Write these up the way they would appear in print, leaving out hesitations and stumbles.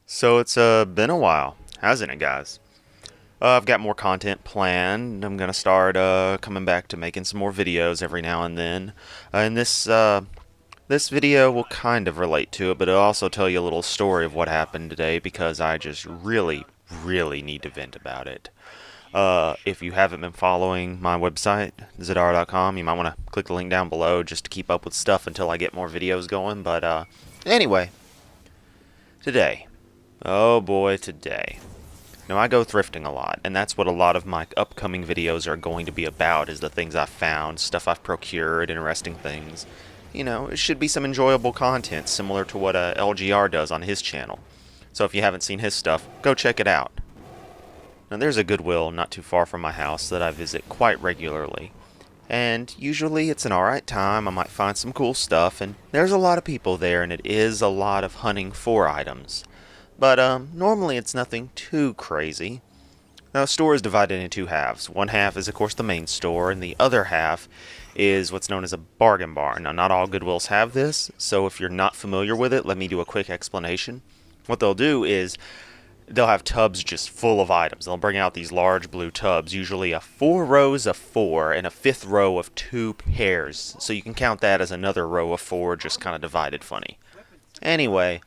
So it's been a while, hasn't it, guys? I've got more content planned. I'm gonna start coming back to making some more videos every now and then. And this video will kind of relate to it, but it'll also tell you a little story of what happened today because I just really need to vent about it. If you haven't been following my website, zidar.com, you might want to click the link down below just to keep up with stuff until I get more videos going. But anyway, today. Oh boy, today. Now, I go thrifting a lot, and that's what a lot of my upcoming videos are going to be about, is the things I've found, stuff I've procured, interesting things. You know, it should be some enjoyable content, similar to what LGR does on his channel. So if you haven't seen his stuff, go check it out. Now, there's a GoodWill not too far from my house that I visit quite regularly. And usually it's an alright time, I might find some cool stuff, and there's a lot of people there, and it is a lot of hunting for items. But normally it's nothing too crazy. Now, the store is divided into two halves. One half is, of course, the main store, and the other half is what's known as a bargain barn. Now, not all Goodwills have this, so if you're not familiar with it, let me do a quick explanation. What they'll do is they'll have tubs just full of items. They'll bring out these large blue tubs, usually a 4 rows of 4 and a fifth row of 2 pairs. So you can count that as another row of 4 just kind of divided funny. Anyway,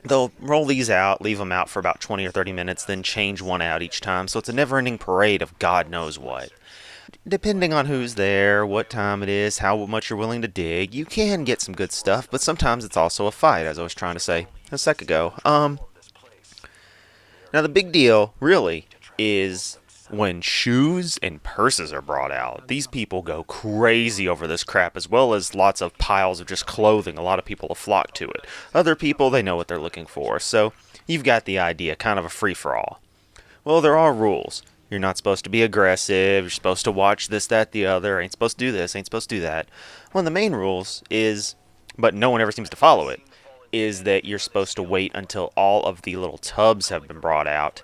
they'll roll these out, leave them out for about 20 or 30 minutes, then change one out each time, so it's a never-ending parade of God knows what. Depending on who's there, what time it is, how much you're willing to dig, you can get some good stuff, but sometimes it's also a fight, as I was trying to say a sec ago. Now the big deal, really, is when shoes and purses are brought out. These people go crazy over this crap, as well as lots of piles of just clothing. A lot of people have flocked to it. Other people, they know what they're looking for, so you've got the idea, kind of a free-for-all. Well, there are rules. You're not supposed to be aggressive, you're supposed to watch this, that, the other, ain't supposed to do this, ain't supposed to do that. One of the main rules is, but no one ever seems to follow it, is that you're supposed to wait until all of the little tubs have been brought out,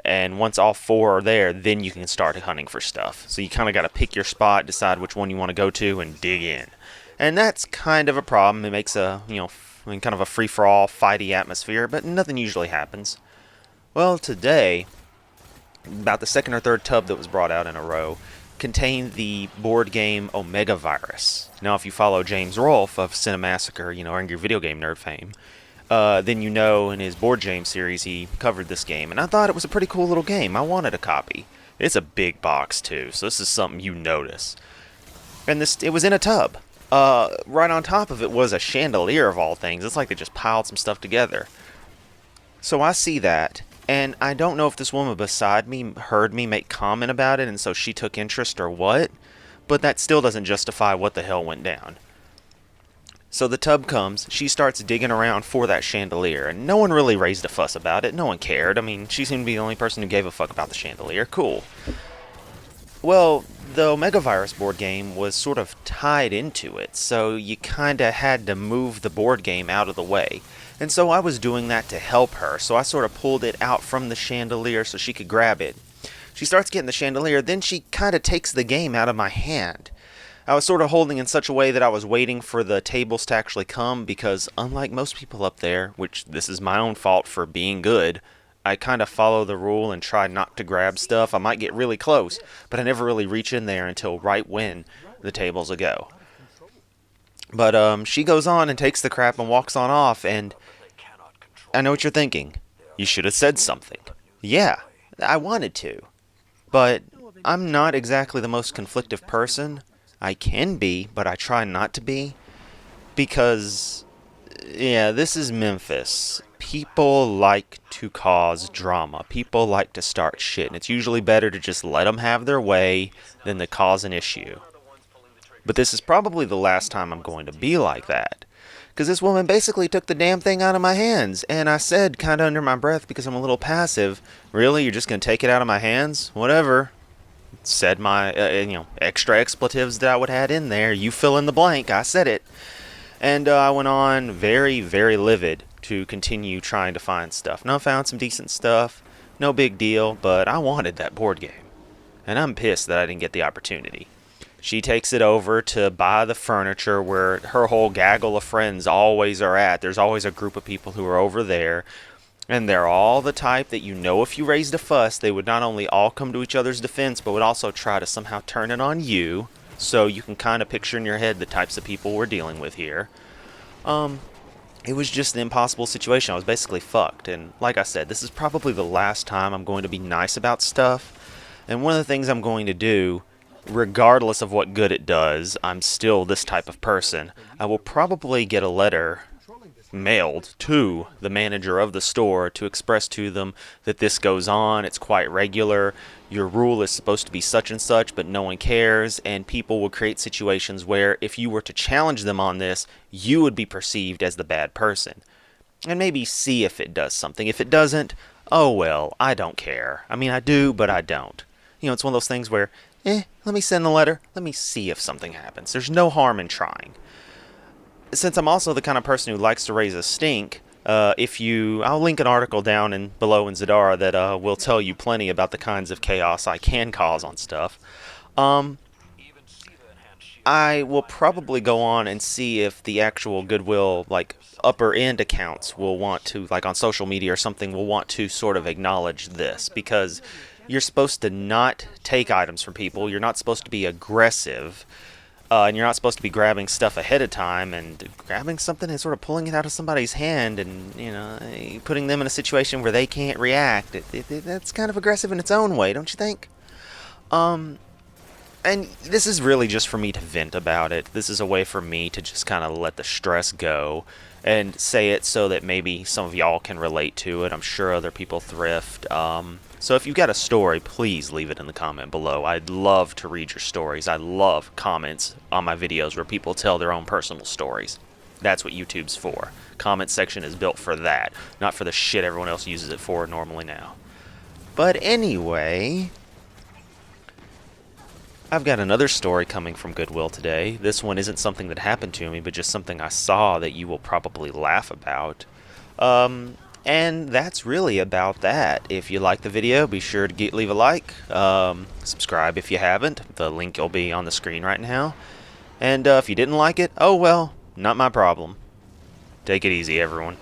and once all 4 are there, then you can start hunting for stuff. So you kind of got to pick your spot, decide which one you want to go to, and dig in. And that's kind of a problem. It makes kind of a free-for-all, fighty atmosphere, but nothing usually happens. Well, today, about the second or third tub that was brought out in a row contained the board game Omega Virus. Now, if you follow James Rolfe of Cinemassacre, Angry Video Game Nerd fame, then in his board game series he covered this game, and I thought it was a pretty cool little game. I wanted a copy. It's a big box too, so this is something you notice. And it was in a tub. Right on top of it was a chandelier of all things. It's like they just piled some stuff together. So I see that, and I don't know if this woman beside me heard me make comment about it, and so she took interest or what, but that still doesn't justify what the hell went down. So the tub comes, she starts digging around for that chandelier, and no one really raised a fuss about it. No one cared. I mean, she seemed to be the only person who gave a fuck about the chandelier. Cool. Well, the Omega Virus board game was sort of tied into it, so you kinda had to move the board game out of the way. And so I was doing that to help her, so I sort of pulled it out from the chandelier so she could grab it. She starts getting the chandelier, then she kinda takes the game out of my hand. I was sort of holding in such a way that I was waiting for the tables to actually come, because unlike most people up there, which this is my own fault for being good, I kind of follow the rule and try not to grab stuff. I might get really close, but I never really reach in there until right when the tables will go. But she goes on and takes the crap and walks on off, and I know what you're thinking. You should have said something. Yeah, I wanted to. But I'm not exactly the most conflictive person. I can be, but I try not to be. Because, this is Memphis. People like to cause drama. People like to start shit. And it's usually better to just let them have their way than to cause an issue. But this is probably the last time I'm going to be like that. Because this woman basically took the damn thing out of my hands. And I said, kind of under my breath, because I'm a little passive, really? You're just going to take it out of my hands? Whatever. Said my, extra expletives that I would add in there. You fill in the blank. I said it. And I went on very, very livid to continue trying to find stuff. Now, I found some decent stuff. No big deal, but I wanted that board game. And I'm pissed that I didn't get the opportunity. She takes it over to buy the furniture where her whole gaggle of friends always are at. There's always a group of people who are over there. And they're all the type that, you know, if you raised a fuss, they would not only all come to each other's defense, but would also try to somehow turn it on you. So you can kind of picture in your head the types of people we're dealing with here. It was just an impossible situation. I was basically fucked. And like I said, this is probably the last time I'm going to be nice about stuff. And one of the things I'm going to do, regardless of what good it does, I'm still this type of person. I will probably get a letter mailed to the manager of the store to express to them that this goes on, it's quite regular, your rule is supposed to be such and such, but no one cares, and people will create situations where if you were to challenge them on this, you would be perceived as the bad person. And maybe see if it does something. If it doesn't, oh well, I don't care. I mean, I do, but I don't. You know, it's one of those things where, let me send the letter, let me see if something happens. There's no harm in trying. Since I'm also the kind of person who likes to raise a stink, I'll link an article down below in Zadara that will tell you plenty about the kinds of chaos I can cause on stuff. I will probably go on and see if the actual GoodWill, like, upper end accounts will want to, like on social media or something, will want to sort of acknowledge this, because you're supposed to not take items from people, you're not supposed to be aggressive, and you're not supposed to be grabbing stuff ahead of time, and grabbing something and sort of pulling it out of somebody's hand and, you know, putting them in a situation where they can't react. That's kind of aggressive in its own way, don't you think? And this is really just for me to vent about it. This is a way for me to just kind of let the stress go and say it so that maybe some of y'all can relate to it. I'm sure other people thrift. So if you've got a story, please leave it in the comment below. I'd love to read your stories. I love comments on my videos where people tell their own personal stories. That's what YouTube's for. Comment section is built for that, not for the shit everyone else uses it for normally now. But anyway, I've got another story coming from GoodWill today. This one isn't something that happened to me, but just something I saw that you will probably laugh about. And that's really about that. If you like the video, be sure to leave a like. Subscribe if you haven't. The link will be on the screen right now. And if you didn't like it, oh well, not my problem. Take it easy, everyone.